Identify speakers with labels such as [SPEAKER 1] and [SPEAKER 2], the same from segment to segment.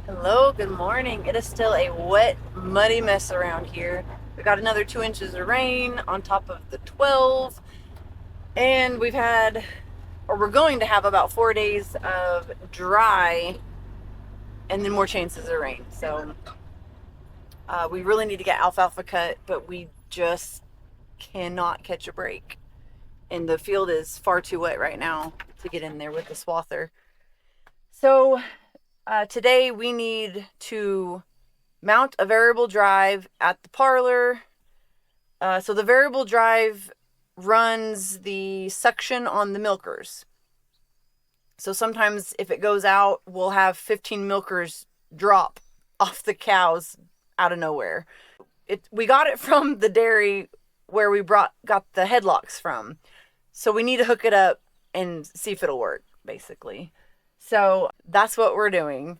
[SPEAKER 1] Hello, good morning. It is still a wet, muddy mess around here. We got another 2 inches of rain on top of the 12, and we're going to have about 4 days of dry and then more chances of rain. So we really need to get alfalfa cut, but we just cannot catch a break. And the field is far too wet right now to get in there with the swather. So today we need to mount a variable drive at the parlor. So the variable drive runs the suction on the milkers. So sometimes if it goes out, we'll have 15 milkers drop off the cows out of nowhere. We got it from the dairy where we got the headlocks from. So we need to hook it up and see if it'll work, basically. So that's what we're doing.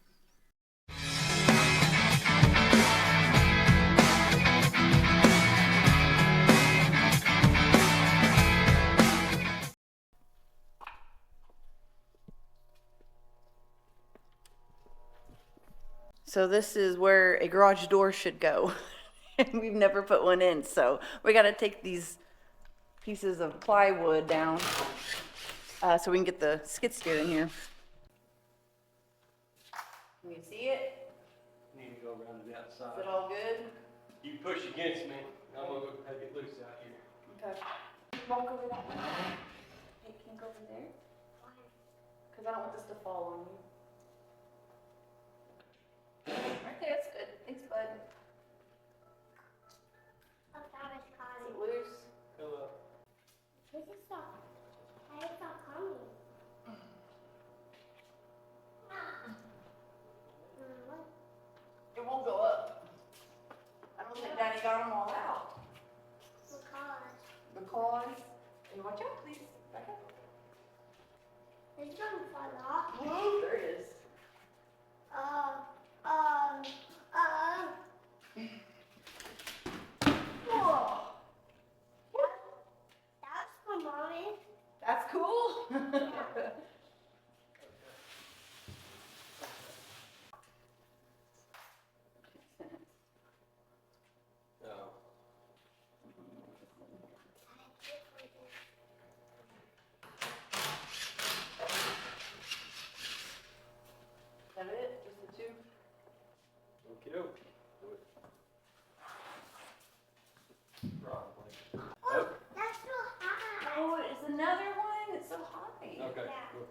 [SPEAKER 1] So this is where a garage door should go. And we've never put one in, so we got to take these pieces of plywood down so we can get the skid steer in here. Can you see it?
[SPEAKER 2] Need to go around to the outside.
[SPEAKER 1] Is it all good?
[SPEAKER 2] You push against me, I'm gonna go take it loose out here.
[SPEAKER 1] Okay. Walk over that way. Hey, can you go over there? Because I don't want this to fall on you. Right there, that's good. Thanks, bud.
[SPEAKER 3] Oh, that was
[SPEAKER 1] Is it
[SPEAKER 3] calling.
[SPEAKER 1] loose?
[SPEAKER 2] Hello.
[SPEAKER 3] This is not. Why is not calling? What?
[SPEAKER 1] It won't go up. I don't think Daddy got them all out.
[SPEAKER 3] Because
[SPEAKER 1] And watch out, please. Back up.
[SPEAKER 3] it's gonna fall off.
[SPEAKER 1] Whoa, there it is.
[SPEAKER 3] Um, um,
[SPEAKER 1] Whoa.
[SPEAKER 3] that's for mommy.
[SPEAKER 1] That's cool.
[SPEAKER 2] No.
[SPEAKER 1] Is that it? Just the two?
[SPEAKER 2] Okey-doke. Do it. Probably.
[SPEAKER 3] Oh, that's so high.
[SPEAKER 1] Oh, it's another one? It's so high.
[SPEAKER 2] Okay,
[SPEAKER 3] Yeah.
[SPEAKER 2] cool.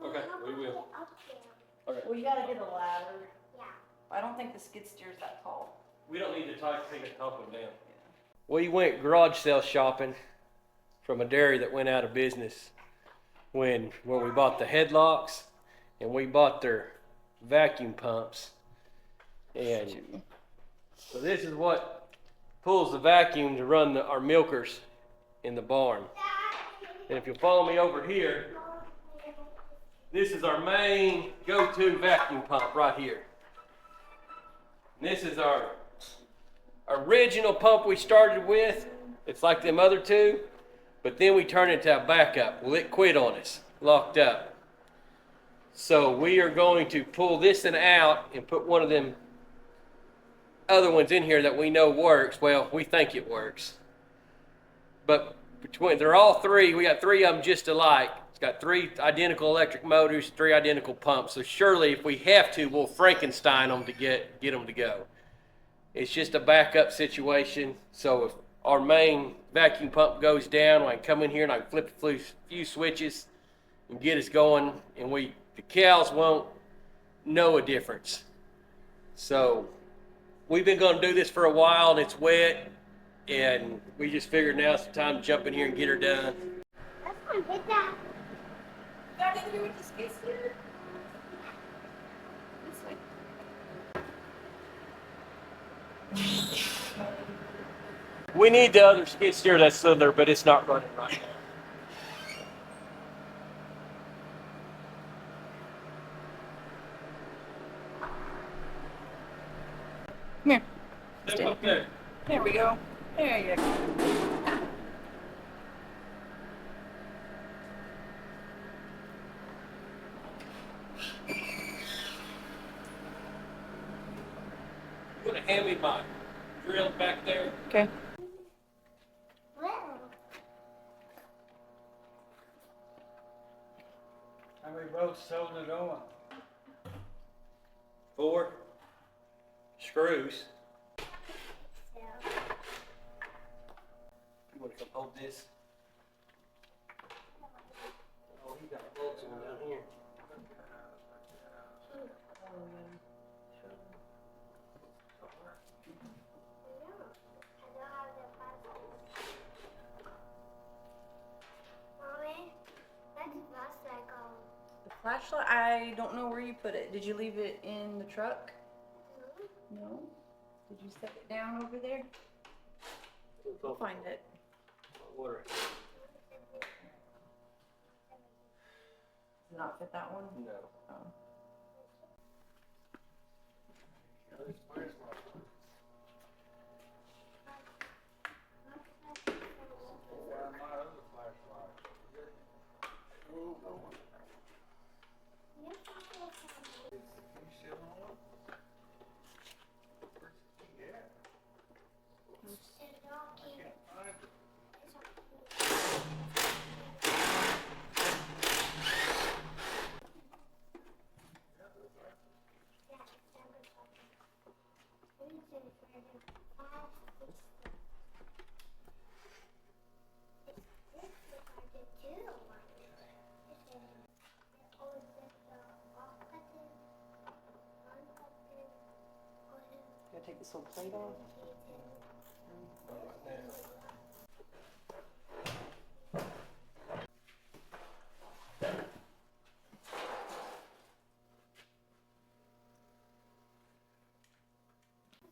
[SPEAKER 2] Okay,
[SPEAKER 3] How
[SPEAKER 2] we
[SPEAKER 3] about
[SPEAKER 2] will.
[SPEAKER 3] get up there?
[SPEAKER 2] Okay.
[SPEAKER 1] Well, you gotta get a ladder.
[SPEAKER 3] Yeah.
[SPEAKER 1] I don't think the skid steer's that tall.
[SPEAKER 2] We don't need to take a top one down. We went garage sale shopping from a dairy that went out of business when we bought the headlocks and we bought their vacuum pumps. And so this is what pulls the vacuum to run our milkers in the barn. And if you'll follow me over here, this is our main go-to vacuum pump right here. And this is our original pump we started with. It's like them other two, but then we turned it into a backup. Well, it quit on us, locked up. So we are going to pull this one out and put one of them other ones in here that we know works. Well, we think it works. But they're all three, we got three of them just alike. It's got three identical electric motors, three identical pumps. So surely if we have to, we'll Frankenstein them to get them to go. It's just a backup situation. So if our main vacuum pump goes down, I can come in here and I can flip a few switches and get us going, and the cows won't know a difference. So we've been going to do this for a while, and it's wet, and we just figured now's the time to jump in here and get her done.
[SPEAKER 3] Let's go hit that.
[SPEAKER 1] Got to do with the skid steer? This way.
[SPEAKER 2] We need the other skid steer that's in there, but it's not running right now.
[SPEAKER 1] Come here.
[SPEAKER 2] Step up there.
[SPEAKER 1] There we go. There you go.
[SPEAKER 2] hand me my drill back there.
[SPEAKER 1] Okay.
[SPEAKER 3] Well,
[SPEAKER 4] And we both sold it on.
[SPEAKER 2] 4 screws.
[SPEAKER 3] so.
[SPEAKER 2] You want to come hold this? Oh, he got bolts on down here.
[SPEAKER 3] Mommy, that's flashlight on.
[SPEAKER 1] The flashlight, I don't know where you put it. Did you leave it in the truck? No? Did you set it down over there? We'll find it.
[SPEAKER 2] Water.
[SPEAKER 1] Did not fit that one?
[SPEAKER 2] No.
[SPEAKER 1] Oh.
[SPEAKER 4] My other flashlight. You still on? Yeah. Can't find it.
[SPEAKER 1] Gotta take this little plate off.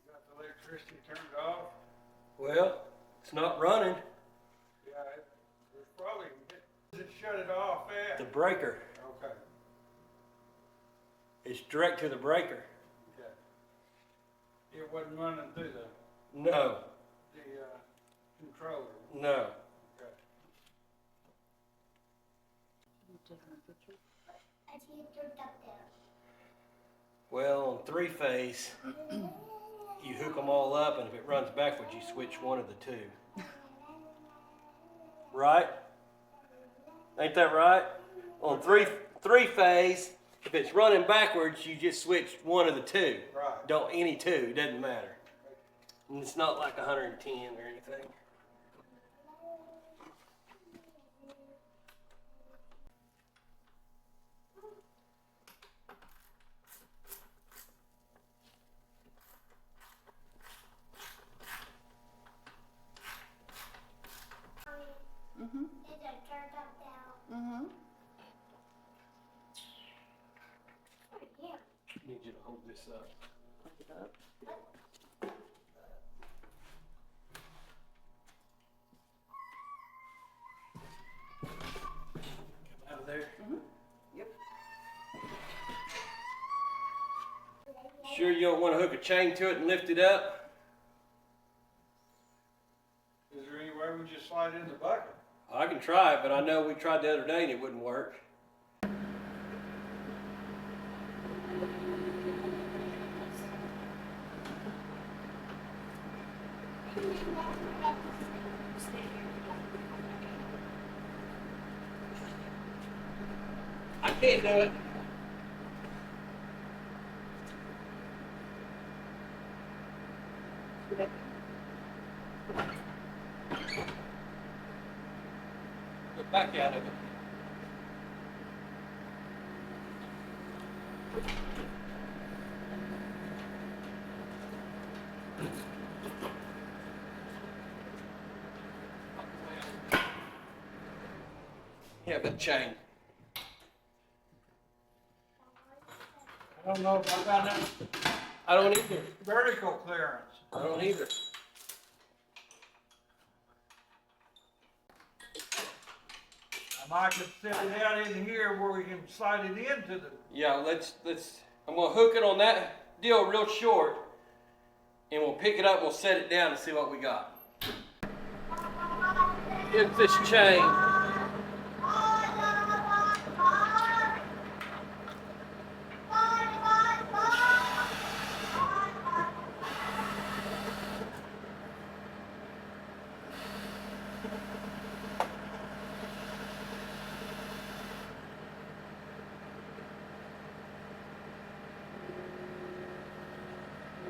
[SPEAKER 4] Got the electricity turned off.
[SPEAKER 2] Well, it's not running.
[SPEAKER 4] Yeah, there's probably, does it shut it off
[SPEAKER 2] The
[SPEAKER 4] at?
[SPEAKER 2] breaker.
[SPEAKER 4] Okay,
[SPEAKER 2] It's direct to the breaker.
[SPEAKER 4] okay. It wasn't running through the
[SPEAKER 2] No,
[SPEAKER 4] controller.
[SPEAKER 2] no.
[SPEAKER 4] Okay.
[SPEAKER 3] I see it turned up there.
[SPEAKER 2] Well, on 3-phase, you hook them all up, and if it runs backwards, you switch one of the two. Right? Ain't that right? On three-phase, if it's running backwards, you just switch one of the two.
[SPEAKER 4] Right.
[SPEAKER 2] Don't any two, doesn't matter. And it's not like 110 or anything.
[SPEAKER 1] Mm-hmm.
[SPEAKER 3] Is it turned up now?
[SPEAKER 1] Mm-hmm.
[SPEAKER 3] Yeah.
[SPEAKER 2] Need you to hold this up.
[SPEAKER 1] Hold it up.
[SPEAKER 2] Come out of there.
[SPEAKER 1] Yep.
[SPEAKER 2] Sure you don't want to hook a chain to it and lift it up?
[SPEAKER 4] Is there any way we just slide it in the bucket?
[SPEAKER 2] I can try it, but I know we tried the other day and it wouldn't work. I can't do it. Get back out of it. Yeah, but chain.
[SPEAKER 4] I don't know if I got enough
[SPEAKER 2] I don't either.
[SPEAKER 4] vertical clearance.
[SPEAKER 2] I don't either.
[SPEAKER 4] I might could set it out in here where we can slide it into the,
[SPEAKER 2] Yeah, let's. I'm gonna hook it on that deal real short, and we'll pick it up. We'll set it down and see what we got. Get this chain.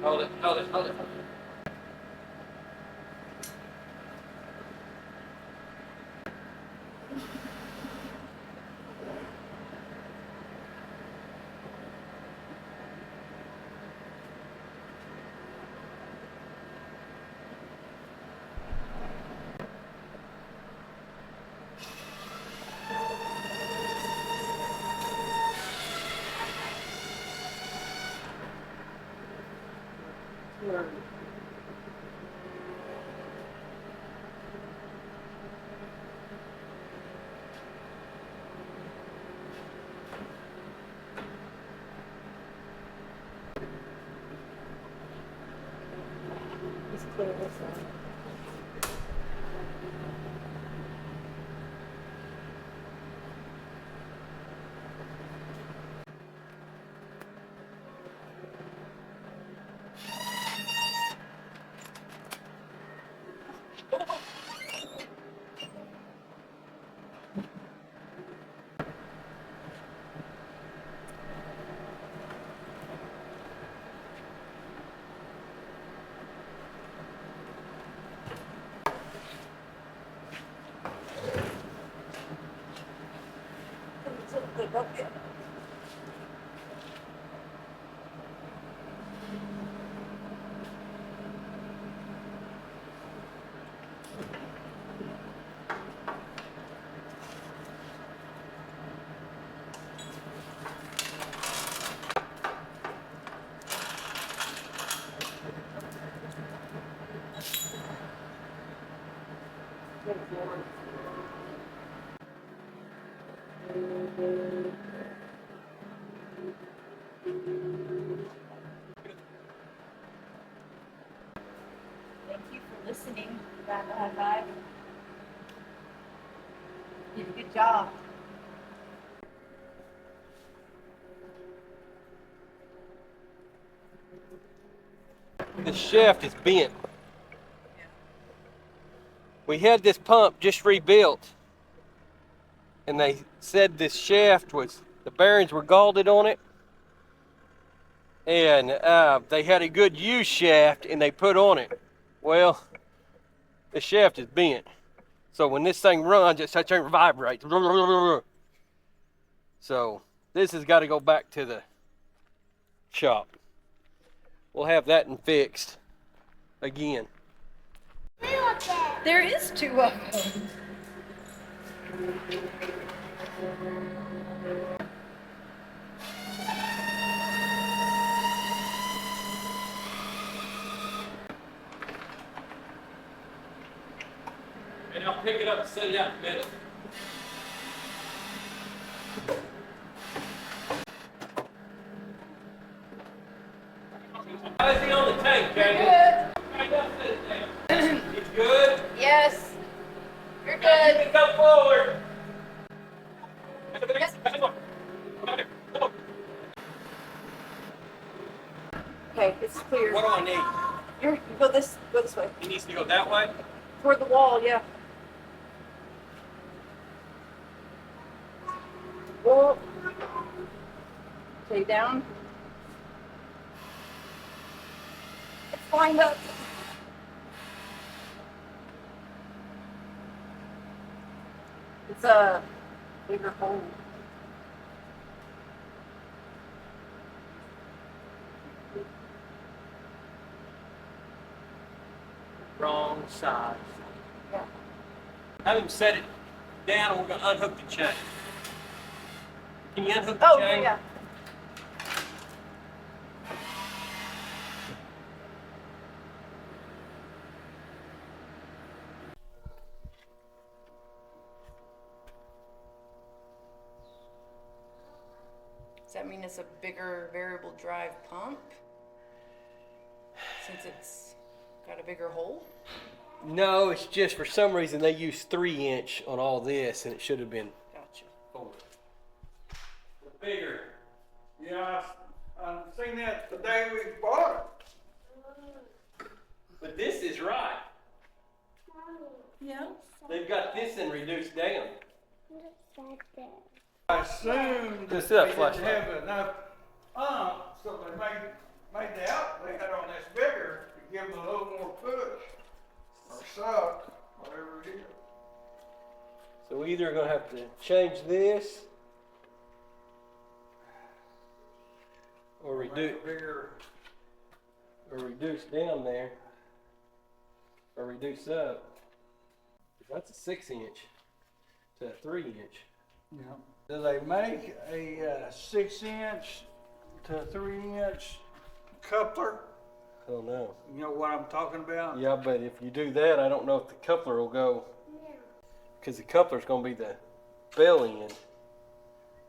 [SPEAKER 2] Hold it, hold it, hold it.
[SPEAKER 1] He's clear this one. Thank you for listening. Round of high five. You did a good job.
[SPEAKER 2] The shaft is bent. We had this pump just rebuilt, and they said this shaft was, the bearings were galded on it, and they had a good U shaft and they put on it. Well, the shaft is bent, so when this thing runs, it starts to vibrate. So this has got to go back to the shop. We'll have that and fixed again.
[SPEAKER 1] There is two of them.
[SPEAKER 2] And I'll pick it up and set it out in a minute. How's he on the tank, Jamie?
[SPEAKER 1] Good.
[SPEAKER 2] He's good?
[SPEAKER 1] Yes. You're
[SPEAKER 2] You
[SPEAKER 1] good.
[SPEAKER 2] can come forward.
[SPEAKER 1] Okay, it's clear.
[SPEAKER 2] What do I need?
[SPEAKER 1] You go this way.
[SPEAKER 2] He needs to go that way?
[SPEAKER 1] Toward the wall, yeah. Whoa. Stay down. It's lined up. It's a bigger hole.
[SPEAKER 2] Wrong size.
[SPEAKER 1] Yeah.
[SPEAKER 2] Have him set it down and we're going to unhook the chain. Can you unhook the
[SPEAKER 1] Oh,
[SPEAKER 2] chain?
[SPEAKER 1] yeah. Does that mean it's a bigger variable drive pump? Since it's got a bigger hole?
[SPEAKER 2] No, it's just for some reason they use 3-inch on all this and it should have been
[SPEAKER 1] Gotcha.
[SPEAKER 2] 4. Bigger.
[SPEAKER 4] Yeah, I've seen that the day we bought
[SPEAKER 2] But this is right.
[SPEAKER 1] Yeah.
[SPEAKER 2] They've got this thing reduced down.
[SPEAKER 4] it. I assumed
[SPEAKER 2] Just
[SPEAKER 4] they
[SPEAKER 2] that
[SPEAKER 4] didn't
[SPEAKER 2] flashlight.
[SPEAKER 4] have enough so they made the outlet on this bigger to give them a little more push, or suck, whatever it is.
[SPEAKER 2] So we either gonna have to change this or
[SPEAKER 4] Make
[SPEAKER 2] reduce
[SPEAKER 4] it bigger.
[SPEAKER 2] down there or reduce up. That's a 6-inch to a 3-inch.
[SPEAKER 4] Yeah. Do they make a 6-inch to 3-inch coupler?
[SPEAKER 2] I don't know.
[SPEAKER 4] You know what I'm talking about?
[SPEAKER 2] Yeah, but if you do that, I don't know if the coupler will go, because the coupler's gonna be the bell end,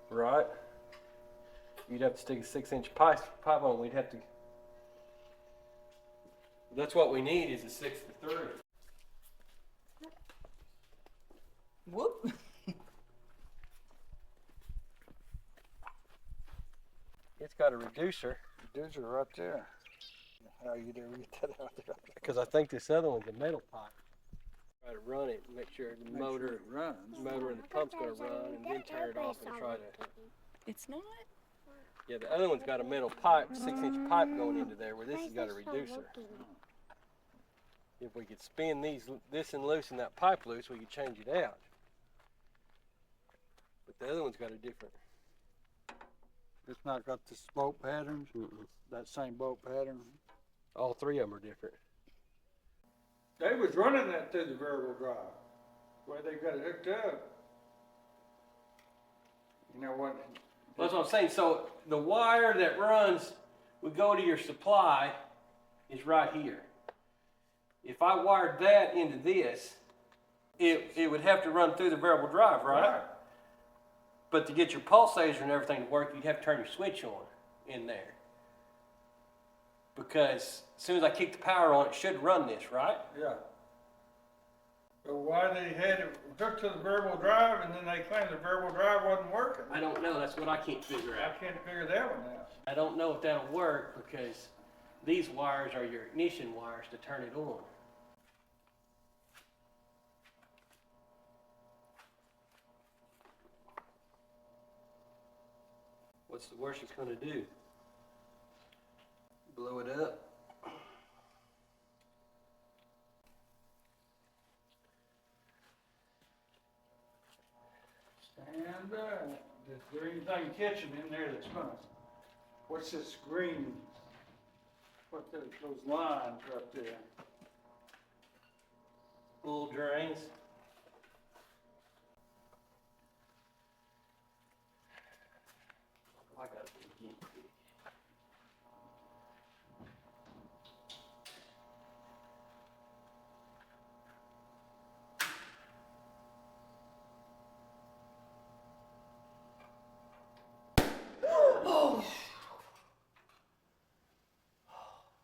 [SPEAKER 2] right? You'd have to stick a 6-inch pipe on. We'd have to. That's what we need is a 6 to 3.
[SPEAKER 1] Whoop.
[SPEAKER 2] It's got a reducer.
[SPEAKER 4] Reducer right there. How you do get that out there?
[SPEAKER 2] Because I think this other one's a metal pipe. Try to run it and make sure the
[SPEAKER 4] Make
[SPEAKER 2] motor,
[SPEAKER 4] sure it runs.
[SPEAKER 2] motor and the pump's gonna run, and then turn it off and try to.
[SPEAKER 1] It's not.
[SPEAKER 2] Yeah, the other one's got a metal pipe, 6-inch pipe going into there, where this has got a reducer. If we could spin this and loosen that pipe loose, we could change it out. But the other one's got a different.
[SPEAKER 4] It's not got this bolt pattern, that same bolt pattern.
[SPEAKER 2] All 3 of them are different.
[SPEAKER 4] They was running that through the variable drive, where they got it hooked up. You know what?
[SPEAKER 2] That's what I'm saying. So the wire that runs, we go to your supply, is right here. If I wired that into this, it would have to run through the variable drive, right? But to get your pulsator and everything to work, you'd have to turn your switch on in there. Because as soon as I kick the power on, it should run this, right?
[SPEAKER 4] Yeah. So why they had it hooked to the variable drive and then they claimed the variable drive wasn't working?
[SPEAKER 2] I don't know. That's what I can't figure
[SPEAKER 4] I
[SPEAKER 2] out.
[SPEAKER 4] can't figure that one out.
[SPEAKER 2] I don't know if that'll work because these wires are your ignition wires to turn it on. What's the worst it's going to do? Blow it up.
[SPEAKER 4] Stand back. Is there anything catching in there that's gonna, what's this green, what those lines right there?
[SPEAKER 2] Little drains. I got it.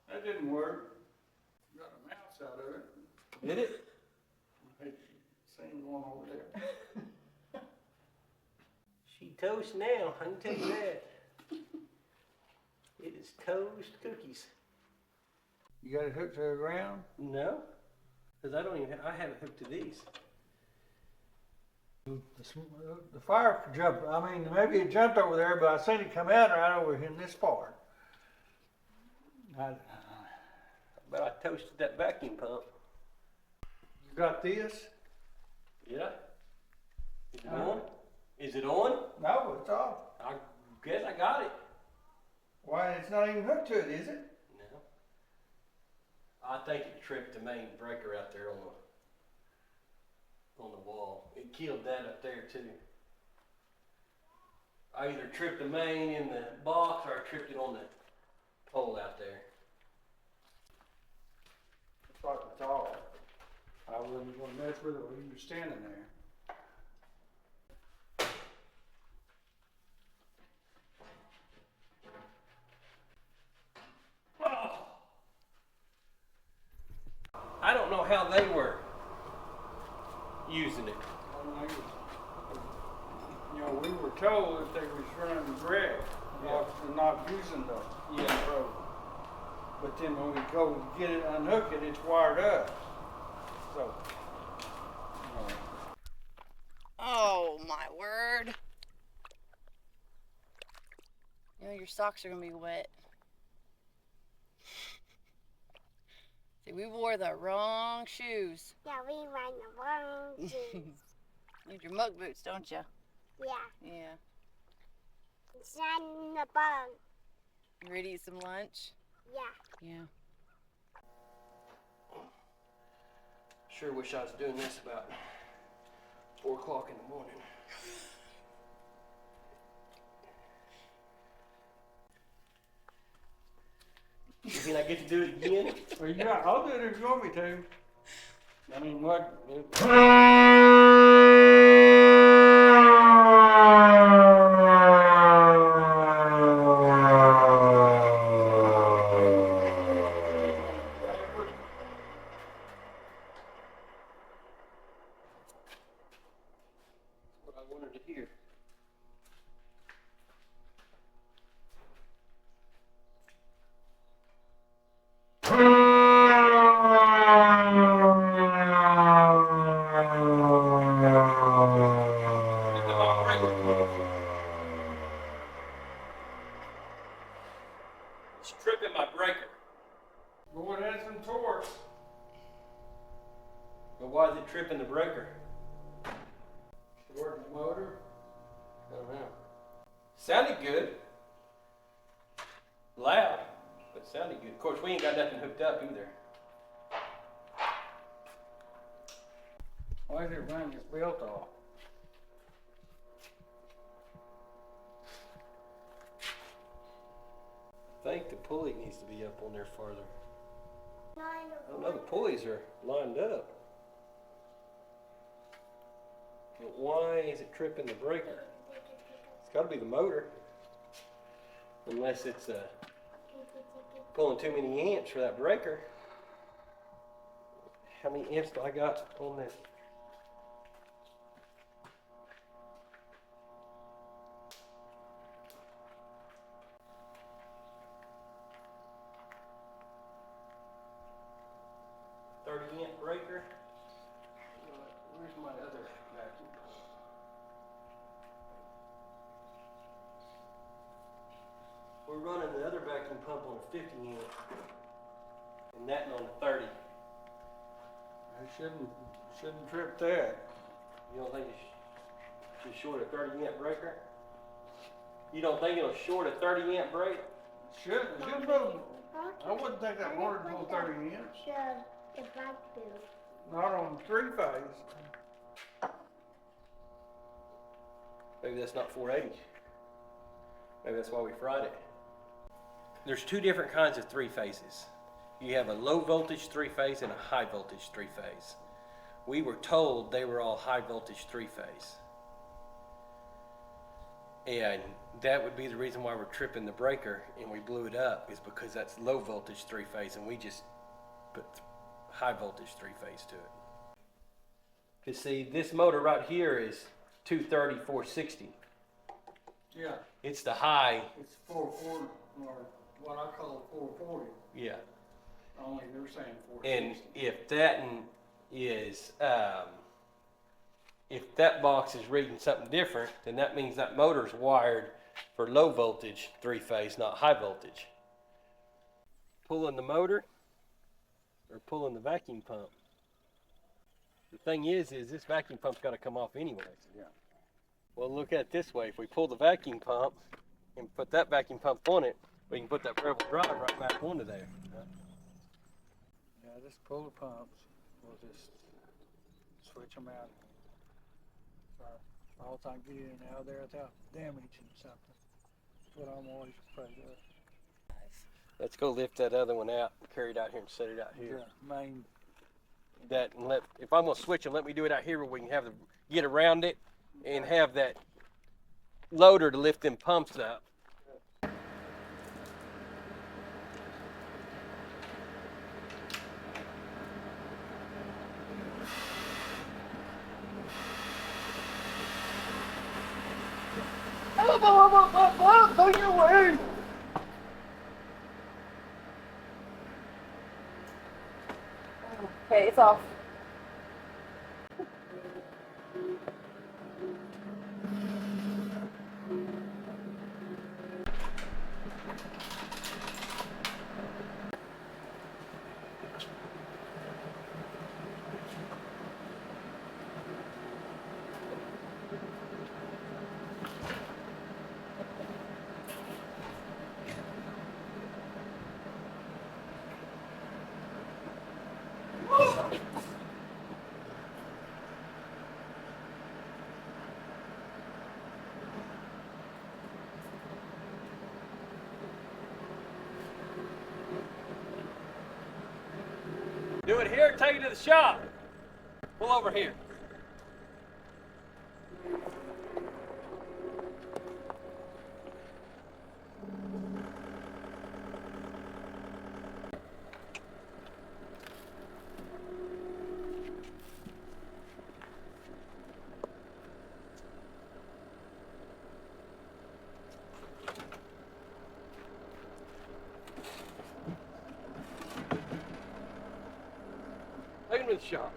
[SPEAKER 4] That didn't work. Got a mouse out of it.
[SPEAKER 2] Did it?
[SPEAKER 4] Hey, seen one over there.
[SPEAKER 2] She toast now, I can tell you that. It is toast cookies.
[SPEAKER 4] You got it hooked to the ground?
[SPEAKER 2] No, because I don't even, I have it hooked to these.
[SPEAKER 4] The fire jumped, I mean, maybe it jumped over there, but I seen it come out right over in this part.
[SPEAKER 2] But I toasted that vacuum pump.
[SPEAKER 4] You got this?
[SPEAKER 2] Yeah. Is it on? Is it on?
[SPEAKER 4] No, it's off.
[SPEAKER 2] I guess I got it.
[SPEAKER 4] Why, it's not even hooked to it, is it?
[SPEAKER 2] No. I think it tripped the main breaker out there on the wall. It killed that up there too. I either tripped the main in the box or I tripped it on the pole out there.
[SPEAKER 4] It's like it's off. I wouldn't want to mess with it when you were standing there.
[SPEAKER 2] I don't know how they were using it.
[SPEAKER 4] You know, we were told that they was running direct, not using the road. But then when we go to get it, unhook it, it's wired up. So, you know.
[SPEAKER 1] Oh my word. You know your socks are gonna be wet. See, we wore the wrong shoes.
[SPEAKER 3] Yeah, we ran the wrong shoes.
[SPEAKER 1] Need your muck boots, don't you?
[SPEAKER 3] Yeah.
[SPEAKER 1] Yeah.
[SPEAKER 3] It's not in the bug.
[SPEAKER 1] You ready to eat some lunch?
[SPEAKER 3] Yeah.
[SPEAKER 1] Yeah.
[SPEAKER 2] Sure wish I was doing this about 4 o'clock in the morning. Can I get to do it again?
[SPEAKER 4] Well, yeah, I'll do it if you want me to. I mean, what?
[SPEAKER 2] What I wanted to hear. It's tripping my breaker.
[SPEAKER 4] Boy, that's some torque.
[SPEAKER 2] But why is it tripping the breaker?
[SPEAKER 4] Short the motor.
[SPEAKER 2] I don't know. Sounded good. Loud, but sounded good. Of course, we ain't got nothing hooked up either.
[SPEAKER 4] Why is it running this belt off?
[SPEAKER 2] I think the pulley needs to be up on there farther.
[SPEAKER 3] Not in the
[SPEAKER 2] I don't know, the pulleys are lined up. But why is it tripping the breaker? It's got to be the motor. Unless it's pulling too many amps for that breaker. How many amps do I got on this? Amp breaker. Where's my other vacuum pump? We're running the other vacuum pump on a 50 amp and that on a 30.
[SPEAKER 4] It shouldn't trip that.
[SPEAKER 2] You don't think it's short a 30 amp breaker? You don't think it'll short a 30 amp break?
[SPEAKER 4] Shouldn't go. I wouldn't think that motor go 30 amps.
[SPEAKER 3] the bug bill.
[SPEAKER 4] Not on 3-phase.
[SPEAKER 2] Maybe that's not 480. Maybe that's why we fried it. There's two different kinds of 3 phases. You have a low voltage 3-phase and a high voltage 3-phase. We were told they were all high voltage 3-phase. And that would be the reason why we're tripping the breaker and we blew it up, is because that's low voltage 3-phase and we just put high voltage 3-phase to it. Cause see, this motor right here is 230, 460.
[SPEAKER 4] Yeah,
[SPEAKER 2] It's the high,
[SPEAKER 4] it's 440, or what I call 440.
[SPEAKER 2] yeah.
[SPEAKER 4] Only they're saying 460.
[SPEAKER 2] And if that is, if that box is reading something different, then that means that motor's wired for low voltage 3-phase, not high voltage. Pulling the motor or pulling the vacuum pump. The thing is this vacuum pump's got to come off anyways.
[SPEAKER 4] Yeah.
[SPEAKER 2] Well, look at it this way. If we pull the vacuum pump and put that vacuum pump on it, we can put that variable drive right back onto there.
[SPEAKER 4] Yeah, just pull the pumps. We'll just switch them out. All the time get in and out of there without damaging something. That's what I'm always afraid of.
[SPEAKER 2] Let's go lift that other one out, carry it out here and set it out here.
[SPEAKER 4] The main.
[SPEAKER 2] That and if I'm gonna switch them, let me do it out here where we can have get around it and have that loader to lift them pumps up. Go your way.
[SPEAKER 1] Okay, it's off.
[SPEAKER 2] Do it here, take it to the shop. Pull over here. Take him to the shop.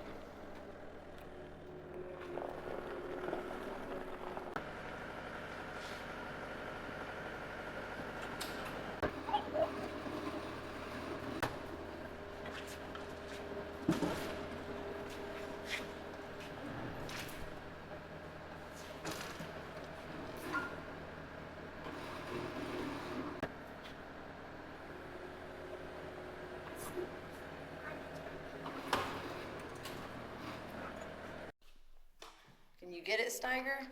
[SPEAKER 1] Can you get it, Steiger?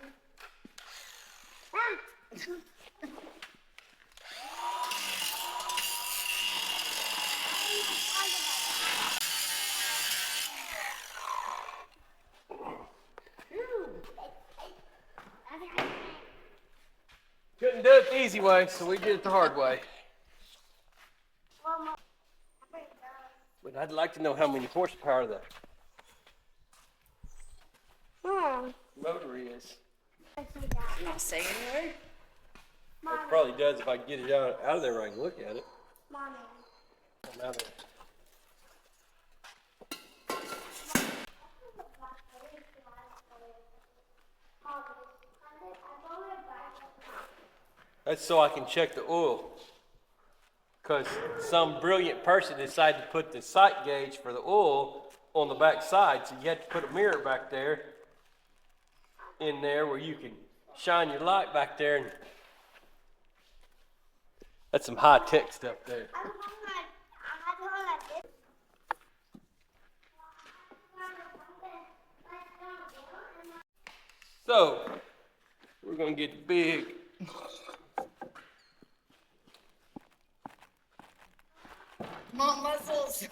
[SPEAKER 2] Couldn't do it the easy way, so we did it the hard way. But I'd like to know how many horsepower the motor is.
[SPEAKER 1] Does not say anywhere.
[SPEAKER 2] It probably does if I get it out of there where I can look at it.
[SPEAKER 3] Mommy.
[SPEAKER 2] I'm out of it. That's so I can check the oil. Because some brilliant person decided to put the sight gauge for the oil on the back side. So you have to put a mirror back there, in there where you can shine your light back there. And that's some high tech stuff there. So, we're going to get big.
[SPEAKER 1] Come on, muscles.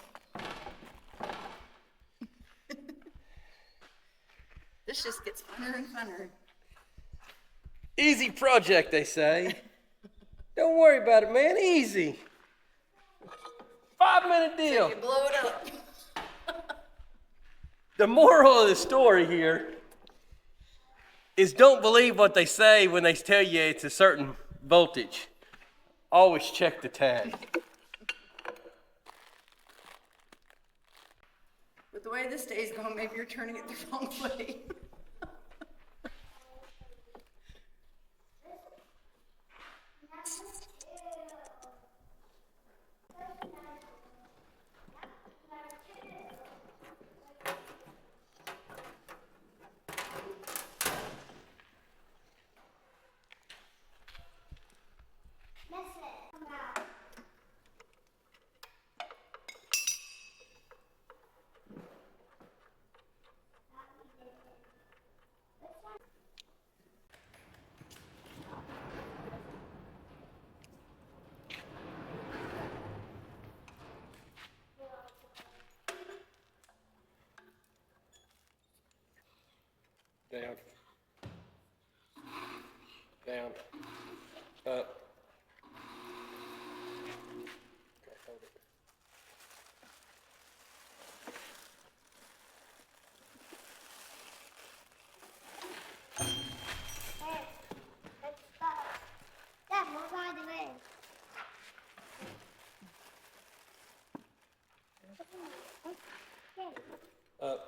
[SPEAKER 1] This just gets funner and funner.
[SPEAKER 2] Easy project, they say. Don't worry about it, man. Easy. 5-minute deal.
[SPEAKER 1] You blow it up.
[SPEAKER 2] The moral of the story here is don't believe what they say when they tell you it's a certain voltage. Always check the tag.
[SPEAKER 1] With the way this day is going, maybe you're turning it the wrong way.
[SPEAKER 2] Down. Down. Up. Okay, hold it.
[SPEAKER 3] Dad, move out of the way.
[SPEAKER 2] Up.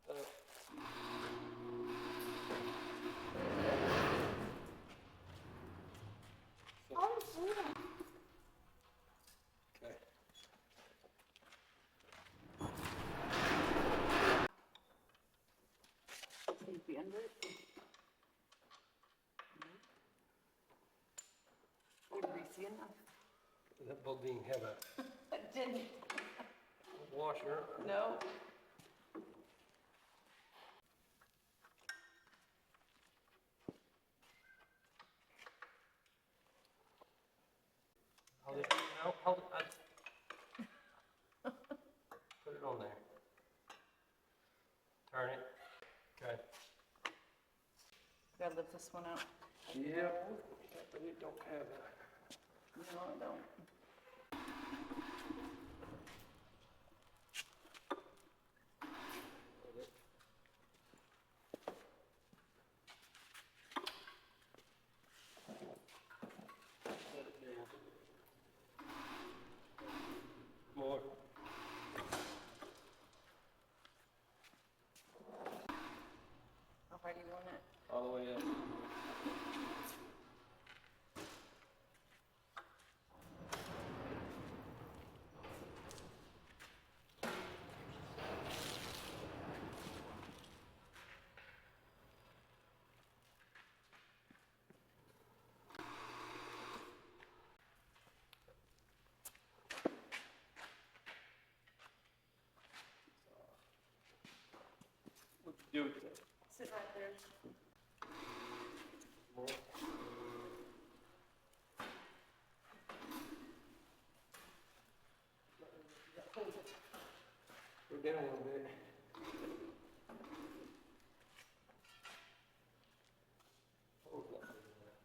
[SPEAKER 2] Up.
[SPEAKER 3] Oh, shoot.
[SPEAKER 2] Okay.
[SPEAKER 1] Be under it. Or greasy enough.
[SPEAKER 2] That bolt didn't have a
[SPEAKER 1] Didn't.
[SPEAKER 2] Washer.
[SPEAKER 1] No.
[SPEAKER 2] Hold it. No, hold it. Put it on there. Turn it. Okay.
[SPEAKER 1] Gotta lift this one out.
[SPEAKER 2] Yeah. But it don't have a.
[SPEAKER 1] No, I don't.
[SPEAKER 2] More.
[SPEAKER 1] How high do you want it?
[SPEAKER 2] All the way up. What you do with it?
[SPEAKER 1] Sit right there.
[SPEAKER 2] More. Go down a little bit. Oh, it's not big enough.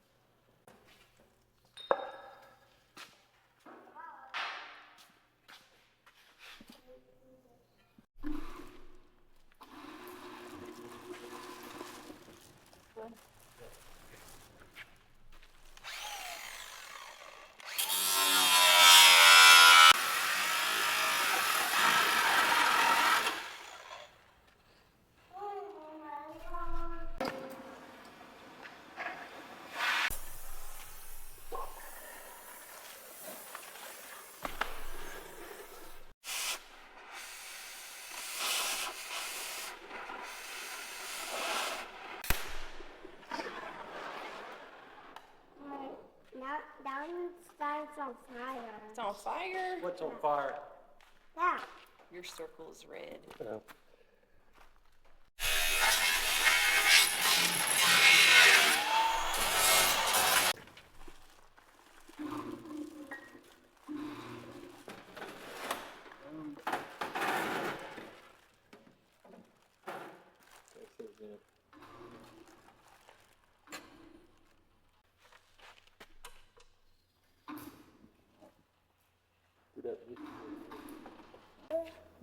[SPEAKER 3] Now that one starts on fire.
[SPEAKER 1] It's on fire.
[SPEAKER 2] What's on fire?
[SPEAKER 3] Yeah.
[SPEAKER 1] Your circle is red.
[SPEAKER 2] Oh.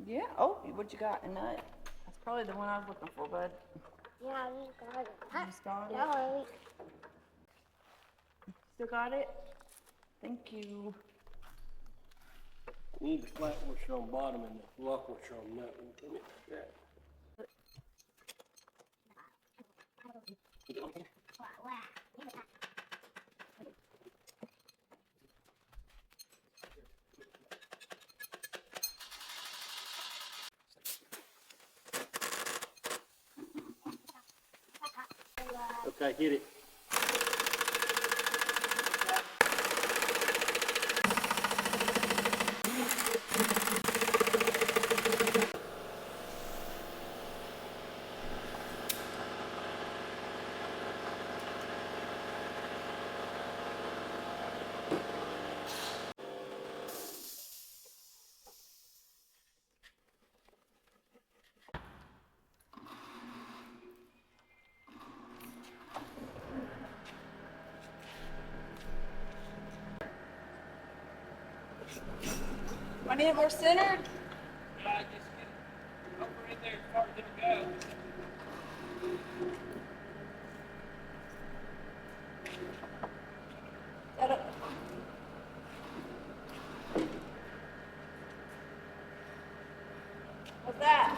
[SPEAKER 1] Yeah. Oh, what you got? A nut? That's probably the one I was looking for, bud.
[SPEAKER 3] Yeah, I just got it.
[SPEAKER 1] You just got it?
[SPEAKER 3] No,
[SPEAKER 1] Still got it? Thank you.
[SPEAKER 2] You need the flat washer on bottom and the lock washer on that one. Come here. Yeah. Okay, hit it.
[SPEAKER 1] I need it more centered.
[SPEAKER 2] Yeah, just get it over in there as far as it'll go.
[SPEAKER 1] What's that?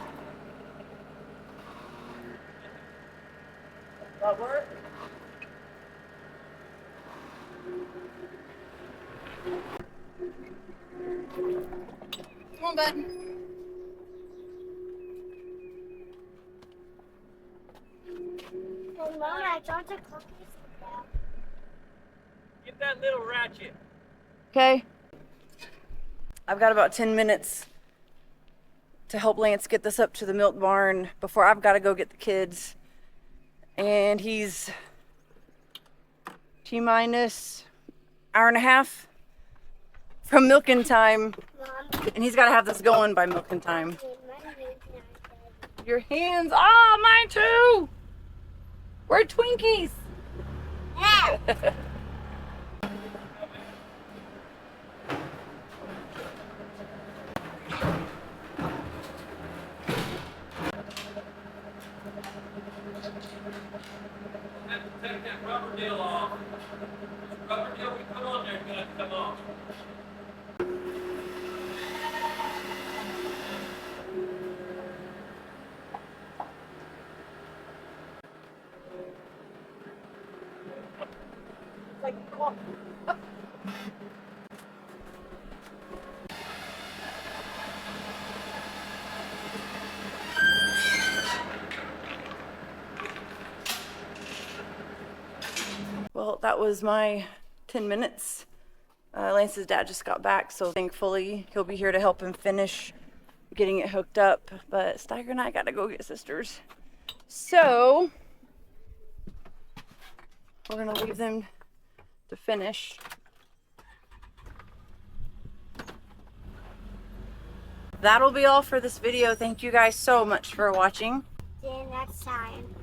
[SPEAKER 1] That work? Come on, bud.
[SPEAKER 3] Mom, I got the cookies.
[SPEAKER 2] Get that little ratchet.
[SPEAKER 1] Okay. I've got about 10 minutes to help Lance get this up to the milk barn before I've got to go get the kids. And he's T-minus hour and a half from milking time.
[SPEAKER 3] Mom,
[SPEAKER 1] And he's got to have this going by milking time.
[SPEAKER 3] my name's not
[SPEAKER 1] Your hands, ah, mine too. We're Twinkies.
[SPEAKER 3] dead.
[SPEAKER 2] Take that rubber deal off. The rubber deal we put on there is gonna come off.
[SPEAKER 1] Like, come on. Well, that was my 10 minutes. Lance's dad just got back, so thankfully he'll be here to help him finish getting it hooked up. But Steiger and I gotta go get sisters. So, we're gonna leave them to finish. That'll be all for this video. Thank you guys so much for watching.
[SPEAKER 3] See you next time.